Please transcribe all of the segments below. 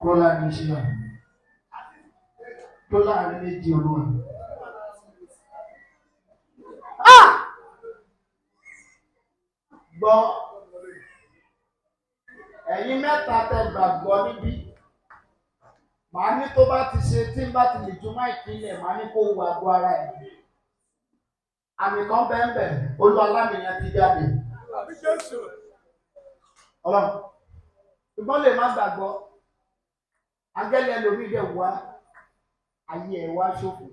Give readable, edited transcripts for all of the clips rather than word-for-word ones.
Olaniyan. Tó láàrin méjì Olúwa. Gbọ́ ẹ̀yin mẹ́ta tẹ́ gbàgbọ́ níbí. Màá ní tó bá ti ṣe tí n bá ti lè jùmọ̀ ìpínlẹ̀ màá ní kó wo àgọ́ ara ẹ̀. Àmì kan bẹ́ẹ̀ Olúwa lámìyàn ti jáde. Ọlọ́run ṣùgbọ́n lè má gbàgbọ́. Agẹ́lẹ́ ẹlòmíì dẹ̀ wá ayé ẹ̀ wá ṣòfò.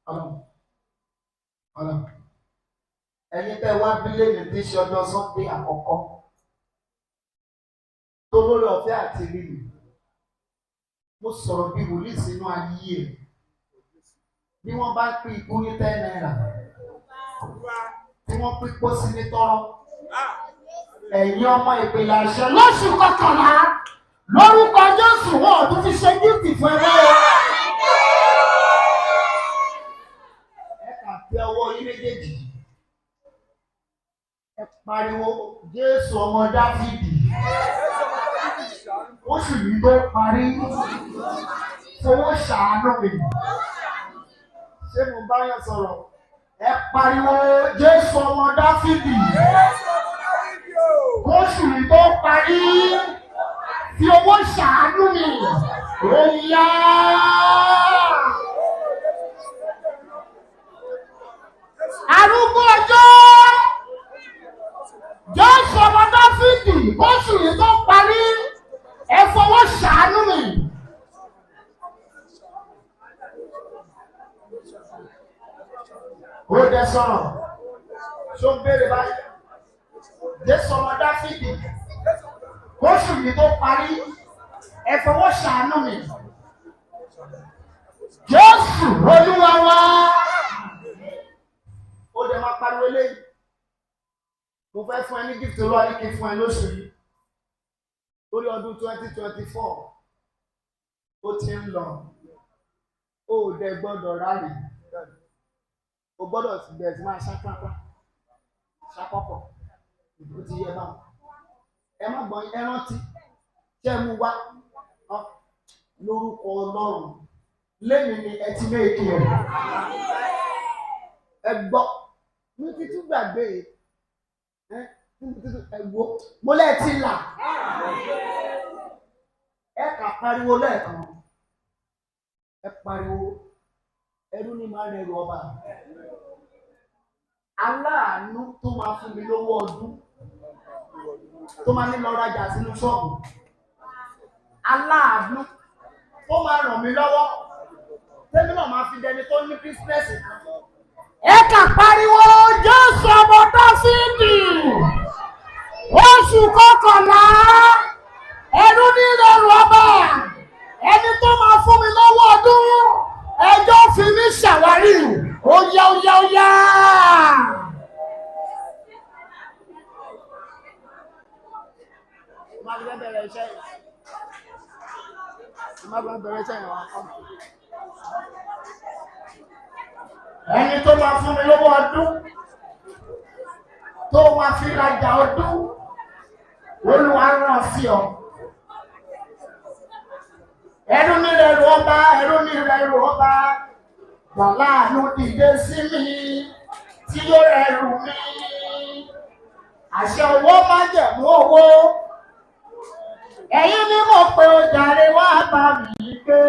Ọlọ́run ẹ̀yin tẹ́ wá bílé ní tí ṣe ọjọ́ Sunday àkọ́kọ́ tó lórí ọ̀fẹ́ àti rírì. Mo sọ̀rọ̀ bí wòlíì sínú ayé ẹ̀. Bí wọ́n bá pín ikú ní 10 naira, tí wọ́n pín pósí ní tọ́rọ́. Ẹ̀yin ọmọ ìpìlẹ̀ àṣẹ lóṣù kọkànlá lórúkọ Jésù wọn ò tún fi ṣe gíftì fún ẹgbẹ́ wọn. Ẹ kà tẹ ọwọ́ yín méjèèjì. Ẹ pariwo Jésù ọmọ Dáfídì. Oṣù yìí tó parí fowó ṣàánú mi. Ṣé mo bá yẹn sọ̀rọ̀? Ẹ pariwo Jésù ọmọ Dáfídì. Oṣù yìí tó parí fi owó ṣàánú mi. Oya. Arúgbó ọjọ́. Jésù ọmọ Dáfídì. Oṣù yìí tó parí ẹ fọwọ́ ṣàánú mi. Ó dẹ sọ̀rọ̀. Ṣó ń béèrè báyìí? Jésù ọmọ Dáfídì. Oṣù yìí tó parí ẹ fọwọ́ ṣàánú mi. Jésù Olúwa wa. Ó dẹ máa pariwo eléyìí. Mo fẹ́ fún ẹ ní gift Olúwa ní kí n fún ẹ lóṣù yìí. Lórí ọdún 2024 ó ti ń lọ. Ó dẹ gbọ́dọ̀ ráàlì. O gbọ́dọ̀ bẹ̀rẹ̀ sí máa ṣápápá. Ṣápọ̀pọ̀. Ó ti yẹ báwọn. Ẹ má gbọ́n ẹ rántí. Ṣé mú wá lórúkọ Ọlọ́run. Lẹ́mi ni ẹ ti méèkì ẹ̀. Ẹ gbọ́. Mo ti tún gbàgbé ẹ̀wọ̀ mo lẹ́ẹ̀ ti là. Ẹ kà pariwo lẹ́ẹ̀kan. Ẹ pariwo ẹrú ni máa rẹrù ọba. Aláàánú tó máa fún mi lówó ọdún. Tó máa ní lọ rajà sínú ṣọ́ọ̀bù. Aláàánú tó máa ràn mí lọ́wọ́. Tẹ́lẹ̀ náà máa fi dẹni tó ní bísínẹ́sì kan. Ẹ kà pariwo Jésù ọmọ Dáfídì. Oṣù kọkànlá ẹrú ní rẹrù ọba. Ẹni tó máa fún mi lọ́wọ́ ọdún. Ẹjọ́ fi mí ṣàwárí. Óyá. Má gbé bẹ̀rẹ̀ iṣẹ́ yìí. Ẹni tó máa fún mi lọ́wọ́ ọdún. Tó máa fi rajà ọdún. Olúwa rán sí ọ. Ẹrú ní rẹrù ọba. Wàhálà ló dìde sí mi tí yóò rẹrù mi. Àṣẹ owó máa jẹ̀mú owó. Ẹ̀yin ni mo pe ojàre wá bá mi gbé.